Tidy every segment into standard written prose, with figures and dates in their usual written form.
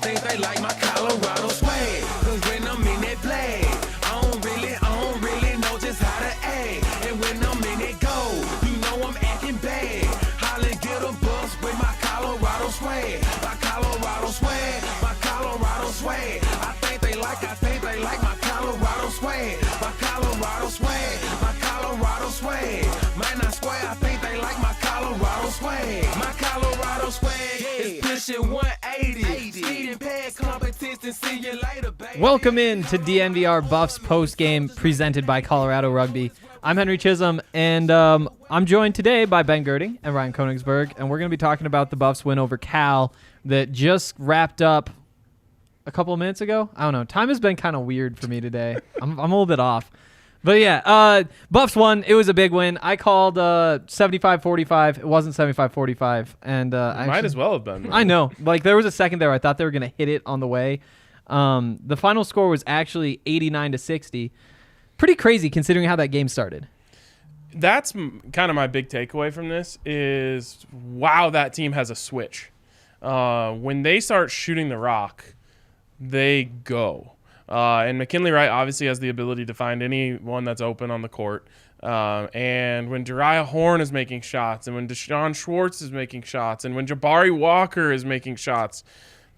think they like my Colorado swag. Cause when I'm in that flag, I don't really know just how to act. And when I'm in that goal, you know I'm acting bad. Holla, get a bus with my Colorado swag. My Colorado swag, my Colorado swag. I think they like my Colorado swag. My Colorado swag, my Colorado swag. Might not swear, I think they like my Colorado swag. My Colorado swag is pushing 180. Speed and pad competition, see you later, baby. Welcome in to DNVR Buffs Postgame presented by Colorado Rugby. I'm Henry Chisholm, and I'm joined today by Ben Gerdining and Ryan Koenigsberg, and we're going to be talking about the Buffs win over Cal that just wrapped up a couple of minutes ago. I don't know. Time has been kind of weird for me today. I'm a little bit off. But yeah, Buffs won. It was a big win. I called 75-45. It wasn't 75-45. And might as well have been. Man. I know. Like, there was a second there I thought they were going to hit it on the way. The final score was actually 89-60. Pretty crazy considering how that game started. That's kind of my big takeaway from this is, wow, that team has a switch. When they start shooting the rock, they go. And McKinley Wright obviously has the ability to find anyone that's open on the court. And when Jariah Horn is making shots, and when Deshaun Schwartz is making shots, and when Jabari Walker is making shots,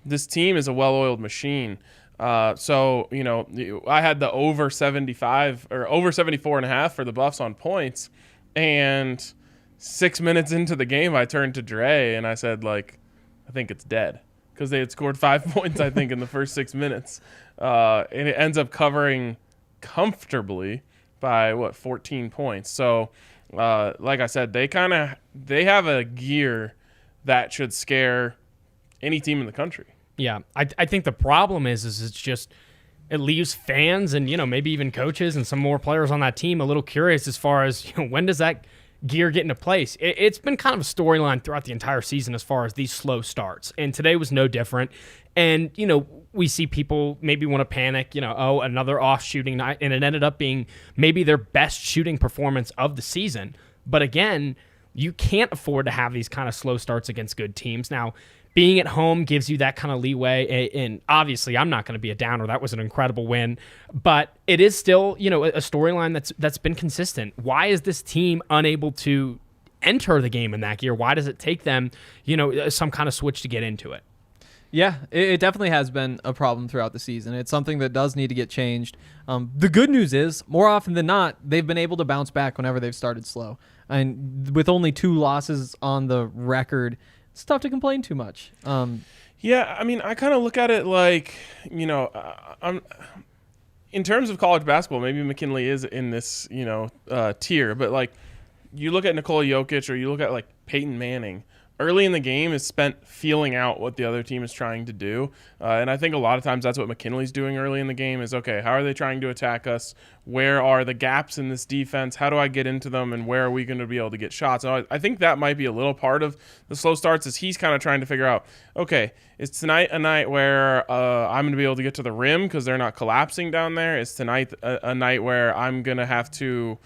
this team is a well-oiled machine. So, you know, I had the over 75 or over 74.5 for the Buffs on points. And 6 minutes into the game, I turned to Dre and I said, like, I think it's dead. Because they had scored 5 points, I think, in the first 6 minutes. And it ends up covering comfortably by, 14 points. So, like I said, they have a gear that should scare any team in the country. Yeah, I think the problem is it's just it leaves fans and, maybe even coaches and some more players on that team a little curious as far as, when does that gear get into place? It's been kind of a storyline throughout the entire season as far as these slow starts, and today was no different. And, we see people maybe want to panic, another off shooting night, and it ended up being maybe their best shooting performance of the season. But again, you can't afford to have these kind of slow starts against good teams. Now, being at home gives you that kind of leeway, and obviously I'm not going to be a downer. That was an incredible win, but it is still, a storyline that's been consistent. Why is this team unable to enter the game in that gear? Why does it take them, some kind of switch to get into it? Yeah, it definitely has been a problem throughout the season. It's something that does need to get changed. The good news is, more often than not, they've been able to bounce back whenever they've started slow. And with only 2 losses on the record, it's tough to complain too much. Yeah, I mean, I kind of look at it like, I'm in terms of college basketball, maybe McKinley is in this, tier. But, like, you look at Nikola Jokic or you look at, like, Peyton Manning. Early in the game is spent feeling out what the other team is trying to do. And I think a lot of times that's what McKinley's doing early in the game is, okay, how are they trying to attack us? Where are the gaps in this defense? How do I get into them? And where are we going to be able to get shots? And I think that might be a little part of the slow starts is he's kind of trying to figure out, okay, is tonight a night where I'm going to be able to get to the rim because they're not collapsing down there? Is tonight a night where I'm going to have to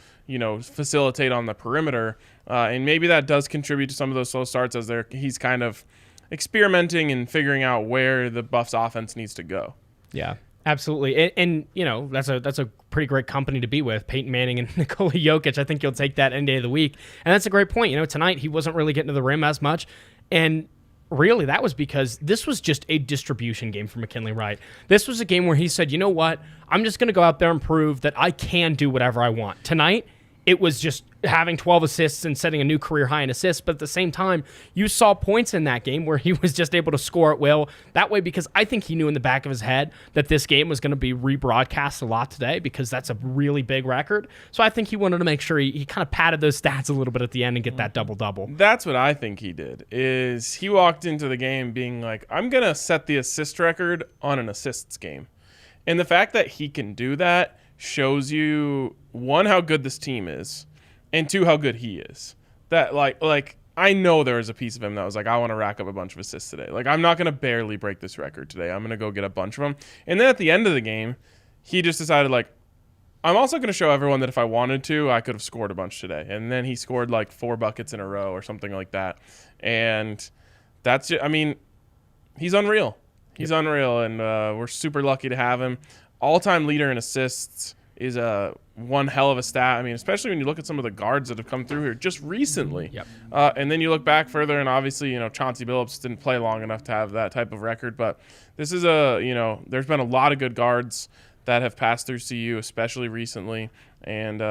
facilitate on the perimeter? And maybe that does contribute to some of those slow starts as he's kind of experimenting and figuring out where the Buffs offense needs to go. Yeah, absolutely. And that's a pretty great company to be with, Peyton Manning and Nikola Jokic. I think you'll take that any day of the week. And that's a great point. Tonight he wasn't really getting to the rim as much. And really that was because this was just a distribution game for McKinley Wright. This was a game where he said, you know what? I'm just going to go out there and prove that I can do whatever I want. Tonight, it was just having 12 assists and setting a new career high in assists. But at the same time, you saw points in that game where he was just able to score at will. That way, because I think he knew in the back of his head that this game was going to be rebroadcast a lot today because that's a really big record. So I think he wanted to make sure he kind of padded those stats a little bit at the end and get that double-double. That's what I think he did, is he walked into the game being like, I'm going to set the assist record on an assists game. And the fact that he can do that shows you, one, how good this team is, and 2, how good he is. That like I know there was a piece of him that was like, I want to rack up a bunch of assists today. Like, I'm not going to barely break this record today. I'm going to go get a bunch of them. And then at the end of the game, he just decided, like, I'm also going to show everyone that if I wanted to, I could have scored a bunch today. And then he scored like 4 buckets in a row or something like that. And that's, I mean, he's unreal. He's unreal, and we're super lucky to have him. All-time leader in assists is one hell of a stat. I mean, especially when you look at some of the guards that have come through here just recently. Yep. And then you look back further, and obviously, Chauncey Billups didn't play long enough to have that type of record. But this is there's been a lot of good guards that have passed through CU, especially recently, and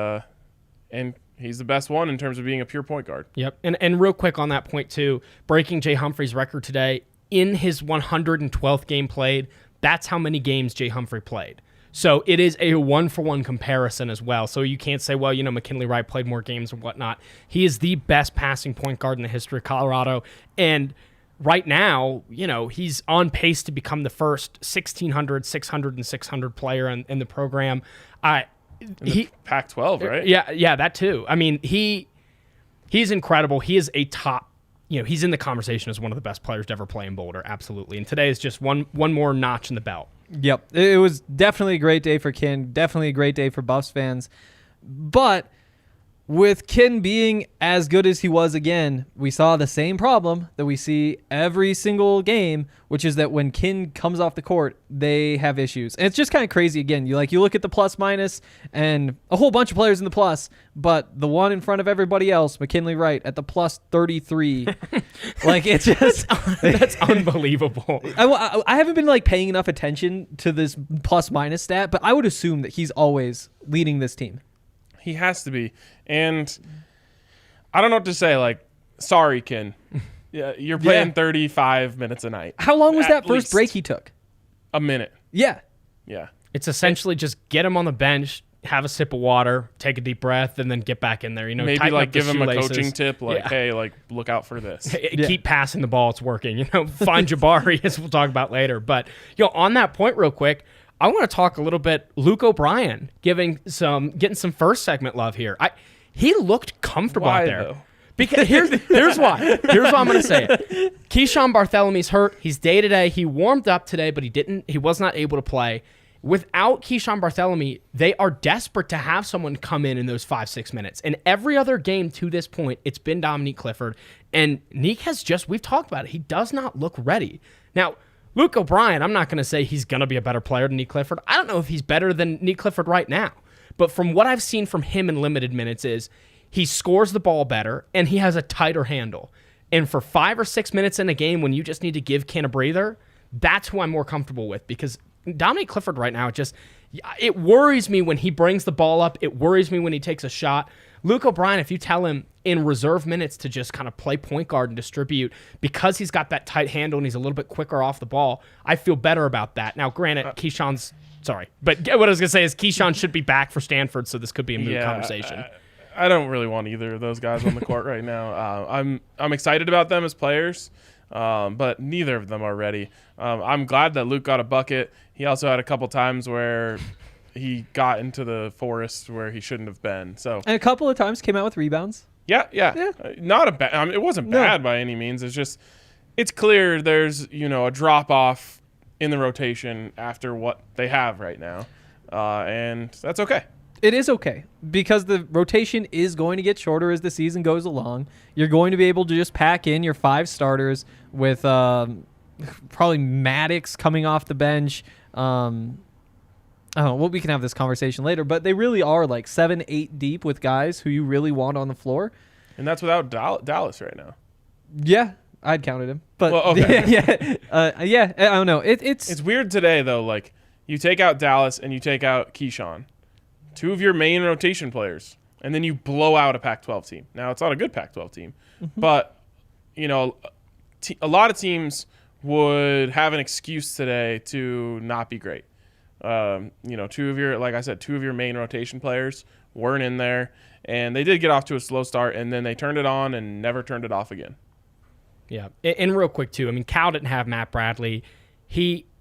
he's the best one in terms of being a pure point guard. Yep. And real quick on that point too, breaking Jay Humphrey's record today in his 112th game played. That's how many games Jay Humphrey played. So it is a 1-for-1 comparison as well. So you can't say, well, McKinley Wright played more games or whatnot. He is the best passing point guard in the history of Colorado. And right now, he's on pace to become the first 1,600, 600, and 600 player in the program. Pac-12, right? Yeah, that too. I mean, he's incredible. He is a top, he's in the conversation as one of the best players to ever play in Boulder, absolutely. And today is just one more notch in the belt. Yep. It was definitely a great day for Ken, definitely a great day for Buffs fans. But with Ken being as good as he was again, we saw the same problem that we see every single game, which is that when Ken comes off the court, they have issues. And it's just kind of crazy again. You look at the plus minus and a whole bunch of players in the plus, but the one in front of everybody else, McKinley Wright at the plus 33. It's just that's unbelievable. I haven't been paying enough attention to this plus minus stat, but I would assume that he's always leading this team. He has to be. And I don't know what to say. Sorry, Ken. Yeah, you're playing 35 minutes a night. How long was that first break he took? A minute. Yeah. Yeah. It's essentially just get him on the bench, have a sip of water, take a deep breath, and then get back in there. Maybe give him a coaching tip, hey, look out for this. Keep passing the ball. It's working. Find Jabari, as we'll talk about later. But on that point, real quick, I want to talk a little bit. Luke O'Brien getting some first segment love here. He looked comfortable out there. Though? Because here's why. Here's why I'm going to say it. Keyshawn Barthelemy hurt. He's day to day. He warmed up today, but he was not able to play. Without Keyshawn Barthelemy, they are desperate to have someone come in those 5-6 minutes. And every other game to this point, it's been Dominique Clifford. And Neek we've talked about it. He does not look ready. Now, Luke O'Brien, I'm not going to say he's going to be a better player than Neek Clifford. I don't know if he's better than Neek Clifford right now. But from what I've seen from him in limited minutes is he scores the ball better and he has a tighter handle. And for 5 or 6 minutes in a game when you just need to give Ken a breather, that's who I'm more comfortable with because Dominique Clifford right now, it worries me when he brings the ball up. It worries me when he takes a shot. Luke O'Brien, if you tell him in reserve minutes to just kind of play point guard and distribute because he's got that tight handle and he's a little bit quicker off the ball, I feel better about that. Now, granted, but what I was going to say is Keyshawn should be back for Stanford, so this could be a moot conversation. I don't really want either of those guys on the court right now. I'm excited about them as players, but neither of them are ready. I'm glad that Luke got a bucket. He also had a couple times where he got into the forest where he shouldn't have been. And a couple of times came out with rebounds. Yeah. Not a bad. It wasn't bad by any means. It's just, it's clear there's a drop off in the rotation after what they have right now, and that's okay. It is okay because the rotation is going to get shorter as the season goes along. You're going to be able to just pack in your 5 starters with probably Maddox coming off the bench. We can have this conversation later, but they really are 7-8 deep with guys who you really want on the floor. And that's without Dallas right now. Yeah, I'd counted him. But okay. I don't know. It's weird today, though. You take out Dallas and you take out Keyshawn, 2 of your main rotation players, and then you blow out a Pac-12 team. Now, it's not a good Pac-12 team, but, a lot of teams would have an excuse today to not be great. 2 of your main rotation players weren't in there, and they did get off to a slow start, and then they turned it on and never turned it off again. Yeah, and real quick, too, Cal didn't have Matt Bradley.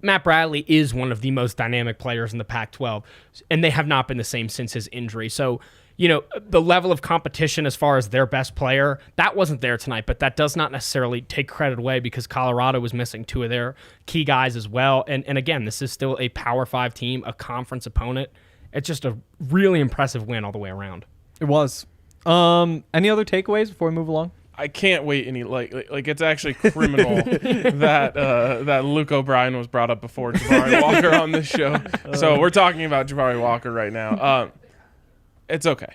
Matt Bradley is one of the most dynamic players in the Pac-12, and they have not been the same since his injury. So, the level of competition as far as their best player, that wasn't there tonight, but that does not necessarily take credit away because Colorado was missing 2 of their key guys as well. And again, this is still a Power 5 team, a conference opponent. It's just a really impressive win all the way around. It was. Any other takeaways before we move along? I can't wait any like it's actually criminal that Luke O'Brien was brought up before Jabari Walker on this show. So we're talking about Jabari Walker right now. It's okay.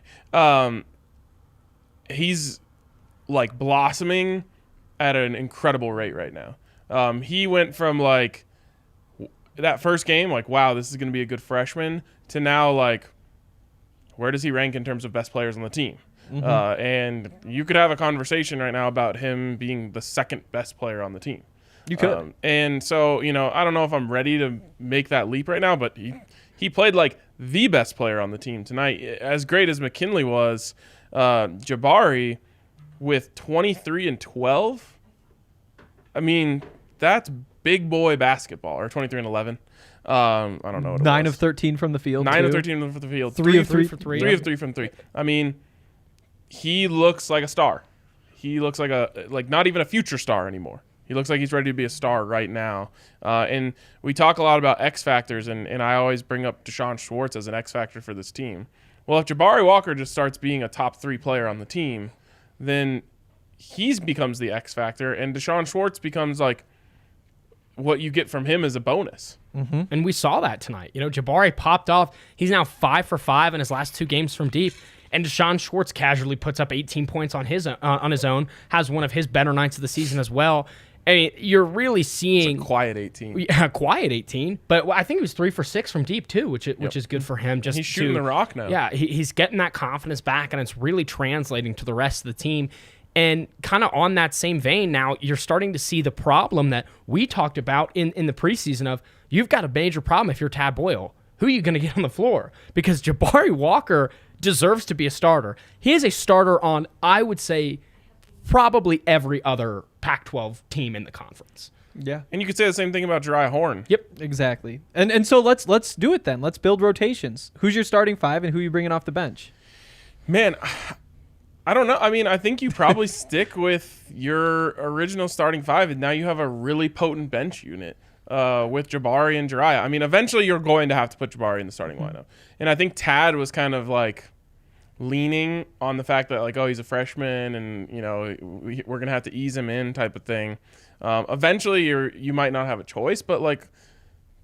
He's like blossoming at an incredible rate right now. He went from like that first game, like, wow, this is going to be a good freshman, to now like, where does he rank in terms of best players on the team? And you could have a conversation right now about him being the second best player on the team. You could. And so, I don't know if I'm ready to make that leap right now, but he played like the best player on the team tonight. As great as McKinley was, Jabari with 23 and 12. I mean, that's big boy basketball, or 23 and 11. I don't know what it 9 was. of 13 from the field. 9 of 13 from the field. 3 of 3 for 3. 3 of 3 from 3. I mean, he looks like a star. He looks like not even a future star anymore. He looks like he's ready to be a star right now. And we talk a lot about X factors, and I always bring up Deshaun Schwartz as an X factor for this team. Well, if Jabari Walker just starts being a top 3 player on the team, then he becomes the X factor, and Deshaun Schwartz becomes like what you get from him as a bonus. And we saw that tonight. Jabari popped off. He's now 5 for 5 in his last 2 games from deep. And Deshaun Schwartz casually puts up 18 points on his own, has one of his better nights of the season as well. I mean, you're really seeing It's a quiet 18. Yeah, quiet 18. But I think he was 3 for 6 from deep too, which is good for him. He's shooting the rock now. Yeah, he's getting that confidence back, and it's really translating to the rest of the team. And kind of on that same vein, now you're starting to see the problem that we talked about in the preseason of you've got a major problem if you're Tad Boyle. Who are you going to get on the floor? Because Jabari Walker deserves to be a starter. He is a starter on, I would say, probably every other Pac-12 team in the conference. Yeah. And you could say the same thing about Jariah Horn. Yep, exactly. And so let's do it then. Let's build rotations. Who's your starting 5 and who are you bringing off the bench? Man, I don't know. I mean, I think you probably stick with your original starting 5, and now you have a really potent bench unit with Jabari and Jariah. I mean, eventually you're going to have to put Jabari in the starting lineup. And I think Tad was kind of like leaning on the fact that, like, oh, he's a freshman and, we're going to have to ease him in type of thing. Eventually you might not have a choice, but, like,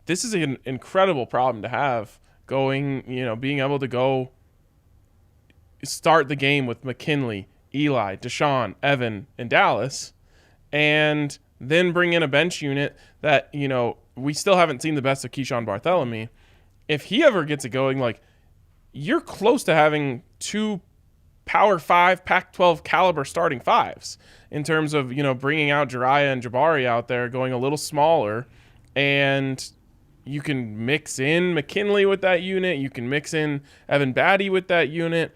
this is an incredible problem to have going, being able to go start the game with McKinley, Eli, Deshaun, Evan, and Dallas, and then bring in a bench unit that, we still haven't seen the best of Keyshawn Bartholomew. If he ever gets it going, like, you're close to having 2 Power 5 Pac-12 caliber starting 5s in terms of, bringing out Jariah and Jabari out there, going a little smaller, and you can mix in McKinley with that unit. You can mix in Evan Batty with that unit.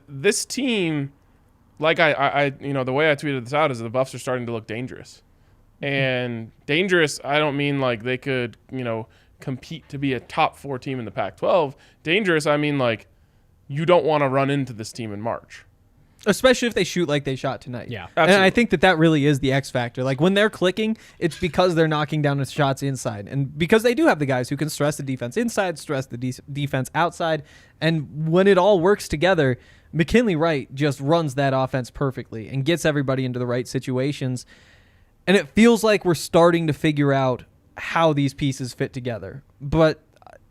This team, like I the way I tweeted this out is the Buffs are starting to look dangerous. And dangerous, I don't mean like they could, compete to be a top 4 team in the Pac-12. Dangerous, I mean like you don't want to run into this team in March. Especially if they shoot like they shot tonight. Yeah. Absolutely. And I think that really is the X factor. Like when they're clicking, it's because they're knocking down the shots inside. And because they do have the guys who can stress the defense inside, stress the defense outside. And when it all works together, McKinley Wright just runs that offense perfectly and gets everybody into the right situations. And it feels like we're starting to figure out how these pieces fit together. But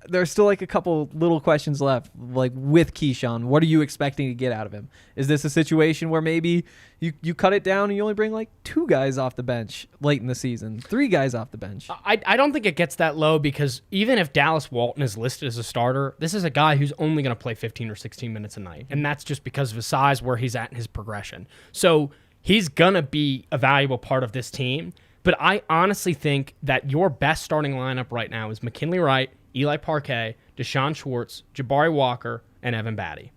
there's still like a couple little questions left, like with Keyshawn. What are you expecting to get out of him? Is this a situation where maybe you cut it down and you only bring like 2 guys off the bench late in the season, 3 guys off the bench? I don't think it gets that low because even if Dallas Walton is listed as a starter, this is a guy who's only going to play 15 or 16 minutes a night. And that's just because of his size, where he's at in his progression. So he's going to be a valuable part of this team. But I honestly think that your best starting lineup right now is McKinley Wright, Eli Parquet, Deshaun Schwartz, Jabari Walker, and Evan Batty.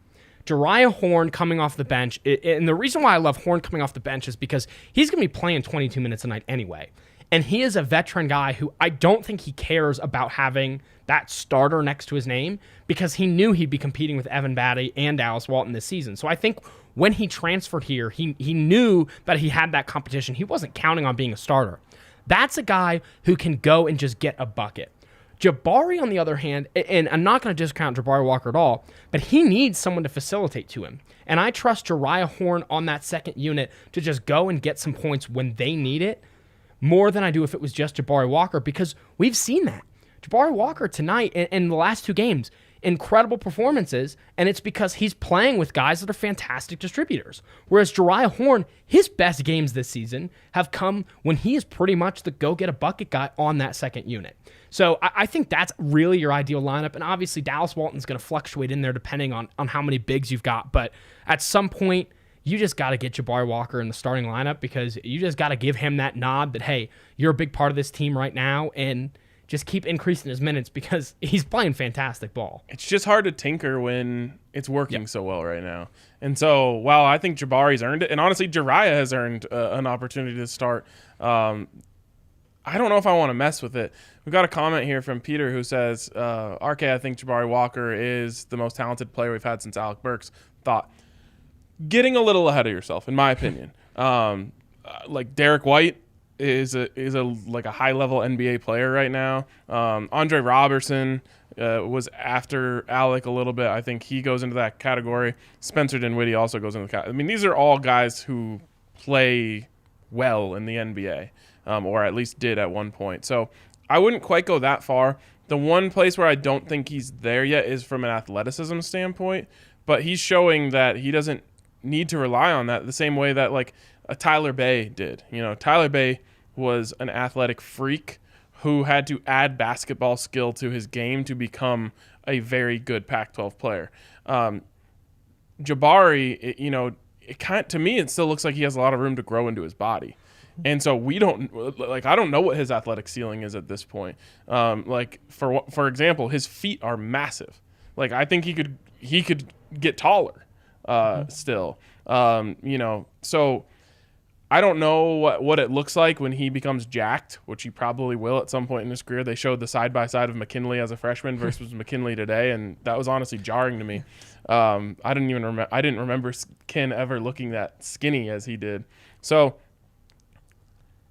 Jariah Horn coming off the bench, and the reason why I love Horn coming off the bench is because he's going to be playing 22 minutes a night anyway. And he is a veteran guy who I don't think he cares about having that starter next to his name because he knew he'd be competing with Evan Batty and Dallas Walton this season. So I think when he transferred here, he knew that he had that competition. He wasn't counting on being a starter. That's a guy who can go and just get a bucket. Jabari, on the other hand, and I'm not going to discount Jabari Walker at all, but he needs someone to facilitate to him. And I trust Jariah Horn on that second unit to just go and get some points when they need it more than I do if it was just Jabari Walker, because we've seen that. Jabari Walker tonight in the last 2 games, incredible performances, and it's because he's playing with guys that are fantastic distributors. Whereas Jariah Horn, his best games this season have come when he is pretty much the go-get-a-bucket guy on that second unit. So I think that's really your ideal lineup, and obviously Dallas Walton's going to fluctuate in there depending on how many bigs you've got, but at some point, you just got to get Jabari Walker in the starting lineup because you just got to give him that nod that, hey, you're a big part of this team right now, and just keep increasing his minutes because he's playing fantastic ball. It's just hard to tinker when it's working so well right now. And so, while I think Jabari's earned it, and honestly, Jariah has earned an opportunity to start, I don't know if I want to mess with it. We've got a comment here from Peter who says, RK, I think Jabari Walker is the most talented player we've had since Alec Burks. Thought, getting a little ahead of yourself, in my opinion. Like Derek White is a high level NBA player right now. Andre Robertson was after Alec a little bit. I think he goes into that category. Spencer Dinwiddie also goes into the category. I mean, these are all guys who play well in the NBA, or at least did at one point. So I wouldn't quite go that far. The one place where I don't think he's there yet is from an athleticism standpoint, but he's showing that he doesn't need to rely on that the same way that like a Tyler Bay did. You know, Tyler Bay was an athletic freak who had to add basketball skill to his game to become a very good Pac-12 player. Jabari, to me, it still looks like he has a lot of room to grow into his body. And so I don't know what his athletic ceiling is at this point. For example, his feet are massive. Like, I think he could get taller still. So I don't know what it looks like when he becomes jacked, which he probably will at some point in his career. They showed the side-by-side of McKinley as a freshman versus McKinley today, and that was honestly jarring to me. I didn't remember Ken ever looking that skinny as he did. So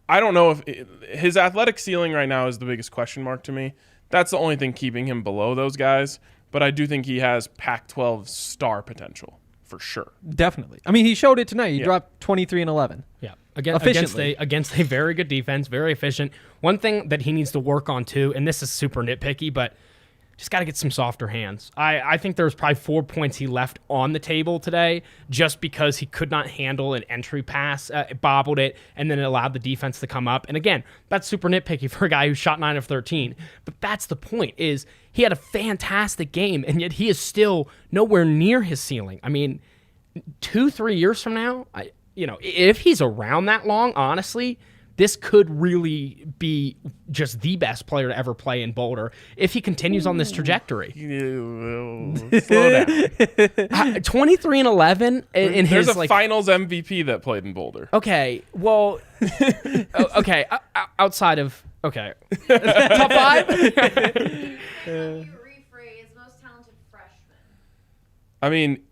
I don't know if his athletic ceiling right now is the biggest question mark to me. That's the only thing keeping him below those guys, but I do think he has Pac-12 star potential. For sure. Definitely. I mean, he showed it tonight. He dropped 23 and 11. Yeah. Against a very good defense, very efficient. One thing that he needs to work on too, and this is super nitpicky, but just got to get some softer hands. I think there was probably 4 points he left on the table today just because he could not handle an entry pass, bobbled it, and then it allowed the defense to come up. And again, that's super nitpicky for a guy who shot 9 of 13. But that's the point, is he had a fantastic game, and yet he is still nowhere near his ceiling. I mean, 2-3 years from now, if he's around that long, honestly, this could really be just the best player to ever play in Boulder if he continues on this trajectory. Slow down. 23 and 11 in There's his a finals MVP that played in Boulder. Okay, well, outside of top 5. Rephrase most talented freshman. I mean,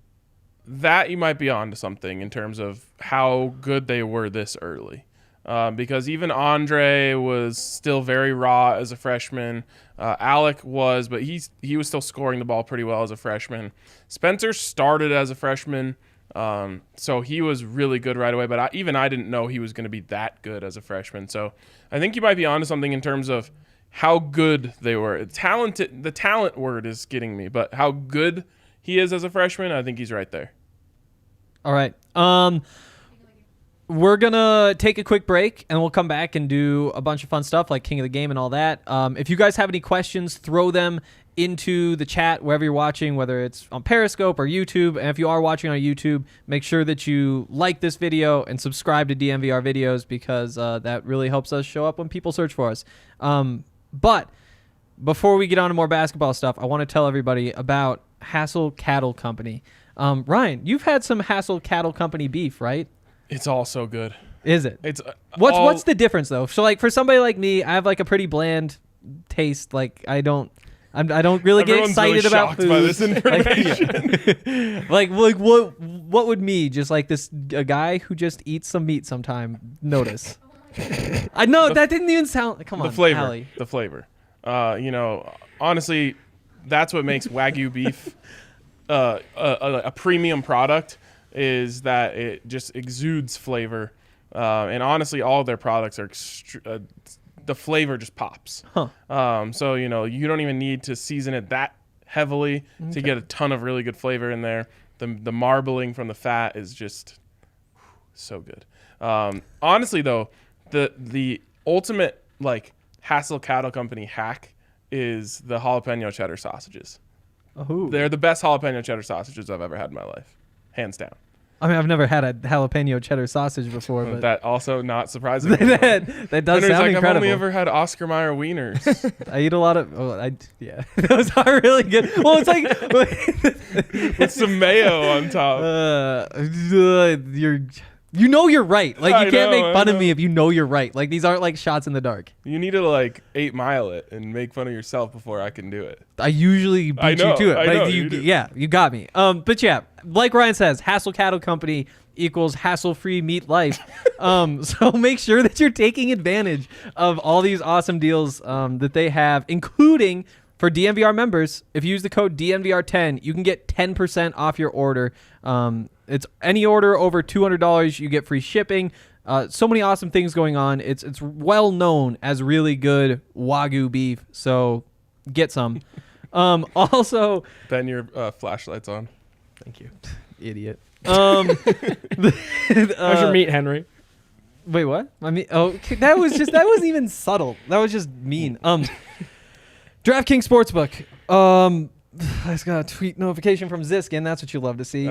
that you might be onto something in terms of how good they were this early. Because even Andre was still very raw as a freshman. Alec was, but he was still scoring the ball pretty well as a freshman. Spencer started as a freshman, so he was really good right away. But I didn't know he was going to be that good as a freshman. So I think you might be onto something in terms of how good they were. The talent word is getting me, but how good he is as a freshman, I think he's right there. All right. We're going to take a quick break, and we'll come back and do a bunch of fun stuff like King of the Game and all that. If you guys have any questions, throw them into the chat wherever you're watching, whether it's on Periscope or YouTube. And if you are watching on YouTube, make sure that you like this video and subscribe to DNVR videos because that really helps us show up when people search for us. But before we get on to more basketball stuff, I want to tell everybody about Hassel Cattle Company. Ryan, you've had some Hassel Cattle Company beef, right? It's all so good. Is it? It's what's the difference though? So like for somebody like me, I have like a pretty bland taste. Like I don't really get excited really about food. By this information. Like what would me, just like a guy who just eats some meat sometime, notice? I know that didn't even sound. Come on, the flavor. Allie. The flavor. Honestly, that's what makes Wagyu beef a premium product, is that it just exudes flavor. And honestly, all of their products are the flavor just pops. So you don't even need to season it that heavily to get a ton of really good flavor in there. The marbling from the fat is just so good. Honestly, though, the ultimate Hassel Cattle Company hack is the jalapeno cheddar sausages. Oh. They're the best jalapeno cheddar sausages I've ever had in my life, hands down. I mean, I've never had a jalapeno cheddar sausage before, but That also not surprising. that does sound I've incredible. only ever had Oscar Mayer wieners. I eat a lot of. Yeah, those are really good. Well, it's like With some mayo on top. you're right. Like, you can't I make fun of know. me if you know you're right. Like, these aren't like shots in the dark. You need to 8 Mile it and make fun of yourself before I can do it. I usually beat you to it. I Like, know, you do. Yeah, you got me. But yeah, like Ryan says, Hassel Cattle Company equals hassle-free meat life. So make sure that you're taking advantage of all these awesome deals that they have, including for DNVR members. If you use the code DNVR10, you can get 10% off your order. It's any order over $200, you get free shipping. So many awesome things going on. It's well known as really good Wagyu beef. So get some. Also, Ben, your flashlight's on. thank you, idiot. How's your meat, Henry? Wait, what? I mean, okay, that wasn't even subtle. That was just mean. DraftKings Sportsbook. I just got a tweet notification from Ziskin. That's what you love to see.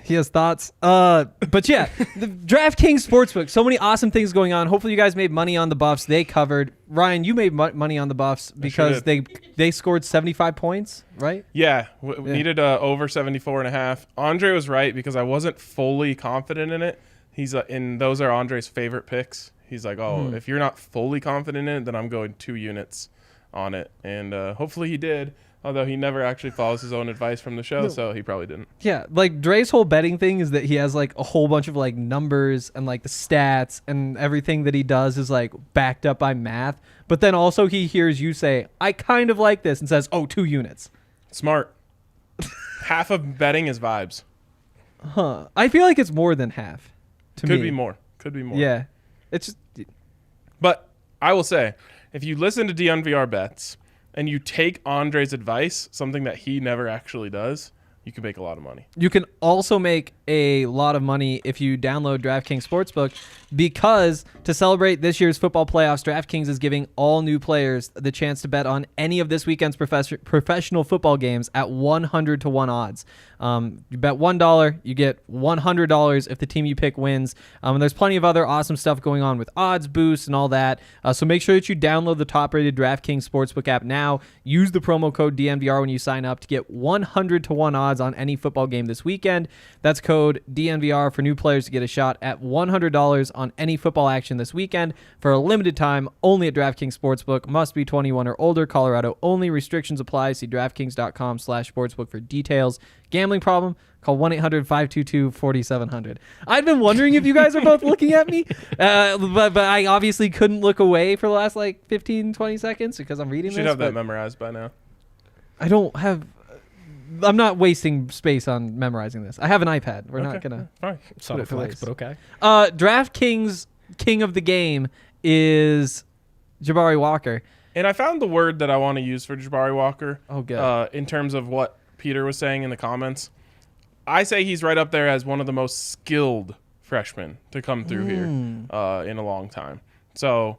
He has thoughts. But yeah, the DraftKings Sportsbook. So many awesome things going on. Hopefully you guys made money on the Buffs. They covered. Ryan, you made money on the Buffs because they scored 75 points, right? Yeah, we needed over 74.5. Andre was right because I wasn't fully confident in it. He's and those are Andre's favorite picks. He's like, if you're not fully confident in it, then I'm going 2 units on it. And hopefully he did. Although he never actually follows his own advice from the show, so he probably didn't. Yeah, like Dre's whole betting thing is that he has like a whole bunch of like numbers and like the stats and everything that he does is like backed up by math. But then also he hears you say, I kind of like this, and says, 2 units. Smart. Half of betting is vibes. Huh. I feel like it's more than half to me. Could be more. Yeah. It's just... But I will say, if you listen to DNVR bets and you take Andre's advice, something that he never actually does, you can make a lot of money. You can also make a lot of money if you download DraftKings Sportsbook, because to celebrate this year's football playoffs, DraftKings is giving all new players the chance to bet on any of this weekend's professional football games at 100-to-1 odds. You bet $1, you get $100 if the team you pick wins. And there's plenty of other awesome stuff going on with odds boosts and all that. So make sure that you download the top-rated DraftKings Sportsbook app now. Use the promo code DNVR when you sign up to get 100-to-1 odds on any football game this weekend. That's code DNVR for new players to get a shot at $100 on any football action this weekend for a limited time only at DraftKings Sportsbook. Must be 21 or older. Colorado only. Restrictions apply. See DraftKings.com/sportsbook for details. Gambling problem? Call 1-800-522-4700. I've been wondering if you guys are both looking at me, but I obviously couldn't look away for the last 15, 20 seconds because I'm reading You should this. have that memorized by now. I don't have... I'm not wasting space on memorizing this. I have an iPad. We're not going to... Fine. Subtle flex, but okay. DraftKings king of the game is Jabari Walker. And I found the word that I want to use for Jabari Walker. Oh, good. In terms of what Peter was saying in the comments. I say he's right up there as one of the most skilled freshmen to come through here in a long time. So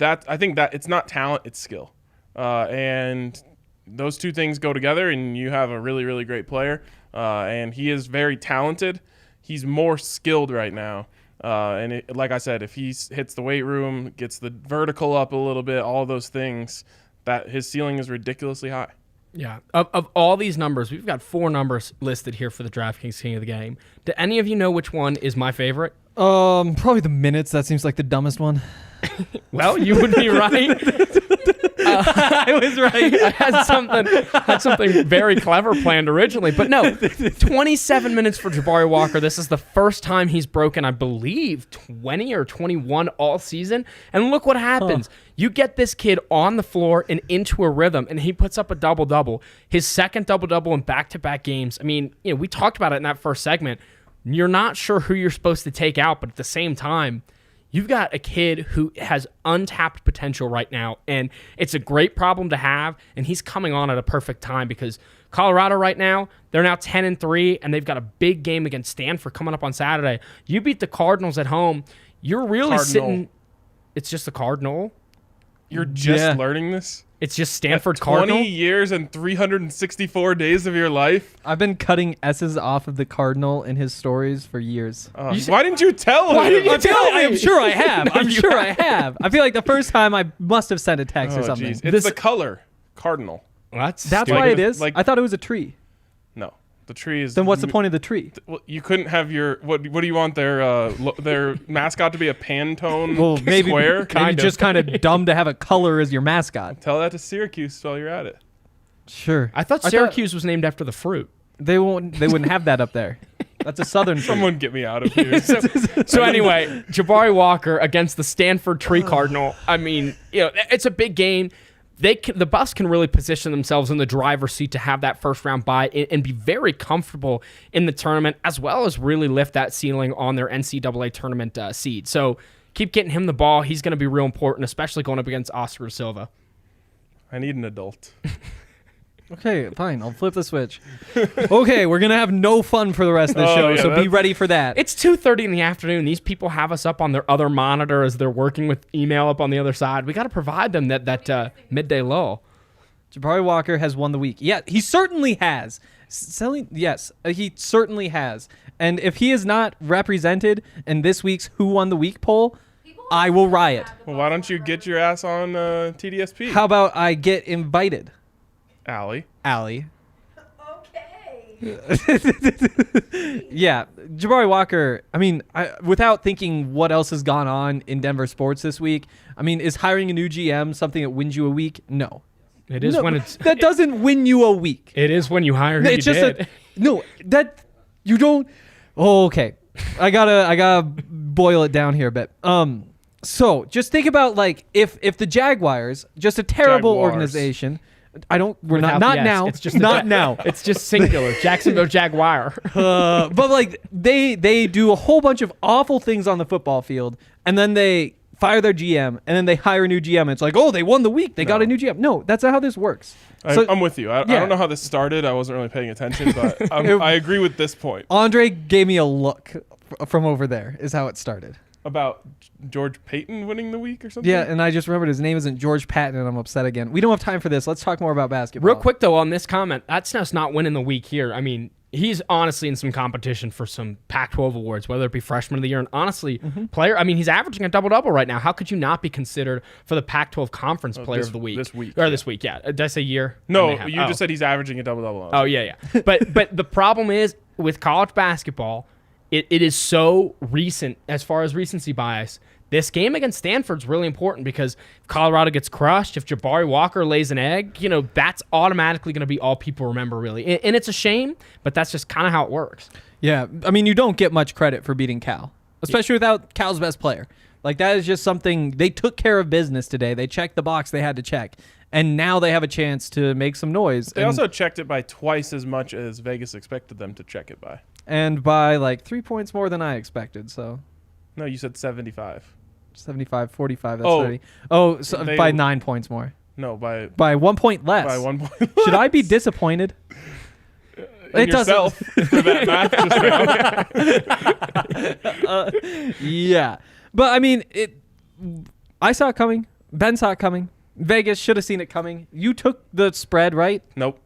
I think that it's not talent, it's skill. And those two things go together, and you have a really, really great player. And he is very talented. He's more skilled right now. And like I said, if he hits the weight room, gets the vertical up a little bit, all those things, that his ceiling is ridiculously high. Yeah. Of all these numbers, we've got 4 numbers listed here for the DraftKings King of the Game. Do any of you know which one is my favorite? Probably the minutes. That seems like the dumbest one. Well, you would be right. I was right. I had something very clever planned originally, but no. 27 minutes for Jabari Walker. This is the first time he's broken, I believe, 20 or 21 all season. And look what happens. You get this kid on the floor and into a rhythm, and he puts up a double-double. His second double-double in back-to-back games. I mean, we talked about it in that first segment. You're not sure who you're supposed to take out, but at the same time, you've got a kid who has untapped potential right now, and it's a great problem to have, and he's coming on at a perfect time because Colorado right now, they're now 10-3, and they've got a big game against Stanford coming up on Saturday. You beat the Cardinals at home. You're really sitting... It's just the Cardinal? You're just learning this? It's just Stanford At 20 Cardinal? years and 364 days of your life? I've been cutting S's off of the Cardinal in his stories for years. Why didn't you tell him? Why didn't you tell me? I'm sure I have. I'm sure I have. I feel like the first time I must have sent a text or something. Geez. It's the color. Cardinal. That's stupid. why it is? Like- I thought it was a tree. No. The tree is... Then what's the point of the tree? Well, you couldn't have your... What do you want their mascot to be, a Pantone Well, maybe, square? maybe just kind of dumb to have a color as your mascot. Tell that to Syracuse while you're at it. Sure. I thought Syracuse was named after the fruit. They wouldn't have that up there. That's a southern tree. Someone get me out of here. So anyway, Jabari Walker against the Stanford Tree Cardinal. I mean, it's a big game. The Buffs can really position themselves in the driver's seat to have that first round bye and be very comfortable in the tournament, as well as really lift that ceiling on their NCAA tournament seed. So keep getting him the ball. He's going to be real important, especially going up against Oscar Silva. I need an adult. Okay, fine. I'll flip the switch. Okay, we're going to have no fun for the rest of the show, so be ready for that. It's 2:30 in the afternoon. These people have us up on their other monitor as they're working with email up on the other side. We got to provide them that midday lull. Jabari Walker has won the week. Yeah, he certainly has. Yes, he certainly has. And if he is not represented in this week's Who Won the Week poll, I will riot. Well, why don't you get your ass on TDSP? How about I get invited? Allie. Okay. Yeah, Jabari Walker, I mean, without thinking what else has gone on in Denver sports this week, I mean, is hiring a new GM something that wins you a week? No. It is when it's... That doesn't win you a week. It is when you hire who It's you just did. no, that you don't... Oh, okay. I gotta boil it down here a bit. So just think about, like, if the Jaguars, just a terrible Jaguars. organization... We're not Without the S. now. It's just not now. It's just singular. Jacksonville Jaguar. But like they do a whole bunch of awful things on the football field, and then they fire their GM, and then they hire a new GM. And it's like, oh, they won the week. They got a new GM. No, that's not how this works. I'm with you. I don't know how this started. I wasn't really paying attention, but I agree with this point. Andre gave me a look from over there. Is how it started. About George Payton winning the week or something? Yeah, and I just remembered his name isn't George Patton, and I'm upset again. We don't have time for this. Let's talk more about basketball. Real quick, though, on this comment, that's just not winning the week here. I mean, he's honestly in some competition for some Pac-12 awards, whether it be Freshman of the Year. And honestly, he's averaging a double-double right now. How could you not be considered for the Pac-12 Conference Player of the Week? This week. This week, yeah. Did I say year? No, you just said he's averaging a double-double. Oh, yeah. But the problem is, with college basketball, it is so recent as far as recency bias. This game against Stanford's really important because if Colorado gets crushed, if Jabari Walker lays an egg, that's automatically going to be all people remember, really. And it's a shame, but that's just kind of how it works. Yeah, I mean, you don't get much credit for beating Cal, especially without Cal's best player. Like, that is just something, they took care of business today. They checked the box they had to check, and now they have a chance to make some noise. They also checked it by twice as much as Vegas expected them to check it by. And by, like, 3 points more than I expected, so... No, you said 75. 75, 45, that's 30. Oh, so by 9 points more. No, by 1 point less. By 1 point less. Should I be disappointed? It yourself for that math just now. Yeah. But, I mean, I saw it coming. Ben saw it coming. Vegas should have seen it coming. You took the spread, right? Nope.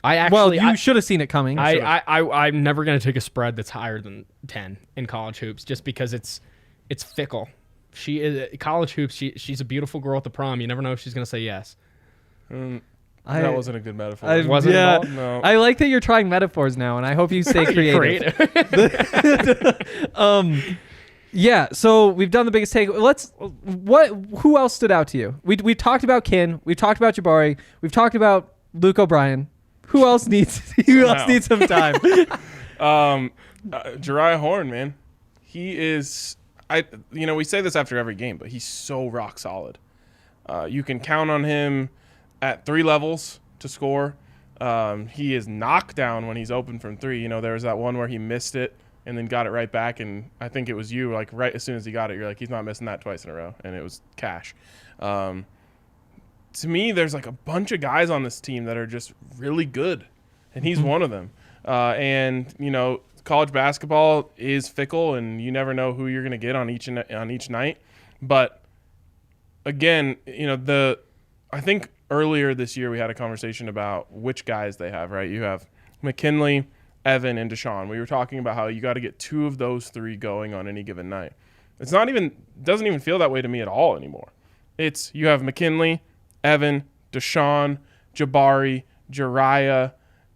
You should have seen it coming. I'm never going to take a spread that's higher than 10 in college hoops just because it's fickle. She is college hoops. She's a beautiful girl at the prom. You never know if she's gonna say yes. That wasn't a good metaphor. Wasn't yeah, it? No. I like that you're trying metaphors now, and I hope you stay creative. Yeah, so we've done the biggest take. Who else stood out to you? We talked about Kin, we've talked about Jabari, we've talked about Luke O'Brien. Who else needs some time? Jariah Horn, man. He is we say this after every game, but he's so rock solid. You can count on him at 3 levels to score. He is knocked down when he's open from 3. There was that one where he missed it and then got it right back, and I think it was you, like right as soon as he got it, you're like, he's not missing that twice in a row, and it was cash. To me, there's like a bunch of guys on this team that are just really good, and he's one of them. College basketball is fickle, and you never know who you're going to get on each night. But again, I think earlier this year we had a conversation about which guys they have, right? You have McKinley, Evan, and Deshaun. We were talking about how you got to get 2 of those 3 going on any given night. Doesn't even feel that way to me at all anymore. It's you have McKinley, Evan, Deshaun, Jabari, Jariah,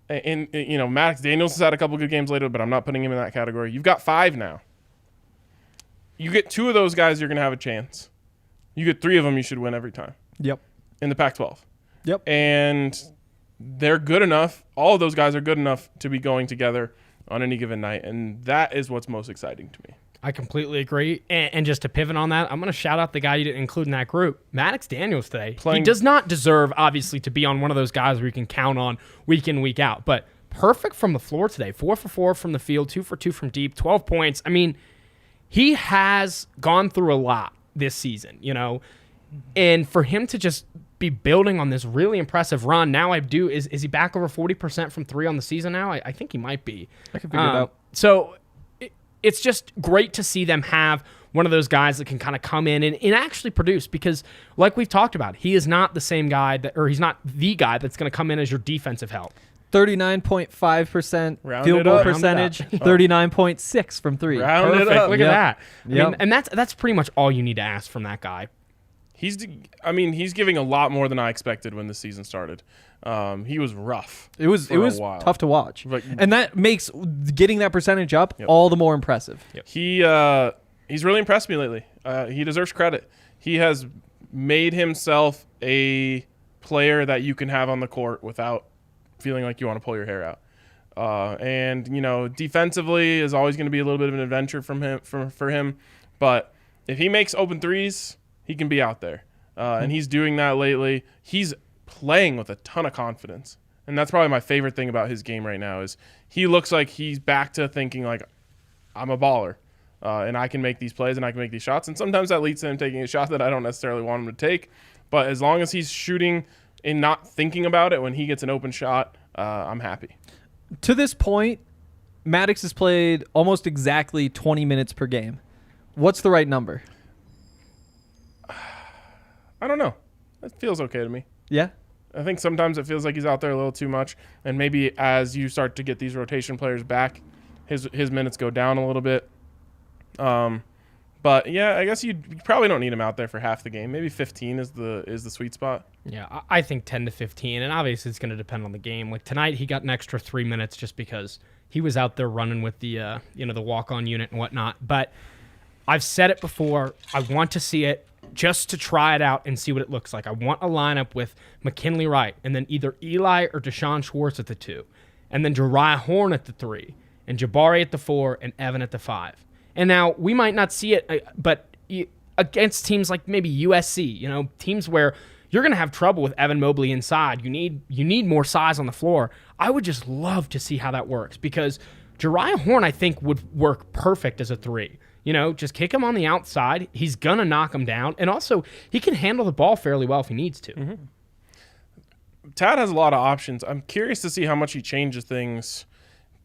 and Maddox Daniels has had a couple good games later, but I'm not putting him in that category. You've got 5 now. You get 2 of those guys, you're going to have a chance. You get 3 of them, you should win every time. Yep. In the Pac-12. Yep. And they're good enough. All of those guys are good enough to be going together on any given night, and that is what's most exciting to me. I completely agree. And just to pivot on that, I'm going to shout out the guy you didn't include in that group, Maddox Daniels today. He does not deserve, obviously, to be on one of those guys where you can count on week in, week out, but perfect from the floor today. 4 for 4 from the field, 2 for 2 from deep, 12 points. I mean, he has gone through a lot this season, and for him to just be building on this really impressive run. Now is he back over 40% from 3 on the season now? I think he might be. I can figure it out. So it's just great to see them have one of those guys that can kind of come in and actually produce, because like we've talked about, he is not the same guy he's not the guy that's going to come in as your defensive help. 39.5% field goal percentage, 39.6 from 3. Round it up. Look at that. Yep. And that's pretty much all you need to ask from that guy. He's giving a lot more than I expected when the season started. He was rough. It was while. tough to watch, But- and that makes getting that percentage up all the more impressive. Yep. He's really impressed me lately. He deserves credit. He has made himself a player that you can have on the court without feeling like you want to pull your hair out. Defensively is always going to be a little bit of an adventure for him. But if he makes open threes, he can be out there. And he's doing that lately. He's playing with a ton of confidence. And that's probably my favorite thing about his game right now is he looks like he's back to thinking like, I'm a baller. And I can make these plays and I can make these shots. And sometimes that leads to him taking a shot that I don't necessarily want him to take. But as long as he's shooting and not thinking about it when he gets an open shot, I'm happy. To this point, Maddox has played almost exactly 20 minutes per game. What's the right number? I don't know. It feels okay to me. Yeah? I think sometimes it feels like he's out there a little too much. And maybe as you start to get these rotation players back, his minutes go down a little bit. But yeah, I guess you probably don't need him out there for half the game. Maybe 15 is the sweet spot. Yeah, I think 10 to 15, and obviously it's going to depend on the game. Like tonight, he got an extra 3 minutes just because he was out there running with the the walk-on unit and whatnot. But I've said it before. I want to see it just to try it out and see what it looks like. I want a lineup with McKinley Wright and then either Eli or Deshaun Schwartz at the 2, and then Jariah Horn at the 3, and Jabari at the 4, and Evan at the 5. And now we might not see it, but against teams like maybe USC, teams where you're going to have trouble with Evan Mobley inside. You need more size on the floor. I would just love to see how that works because Jariah Horn, I think, would work perfect as a 3. Just kick him on the outside. He's going to knock him down. And also, he can handle the ball fairly well if he needs to. Mm-hmm. Tad has a lot of options. I'm curious to see how much he changes things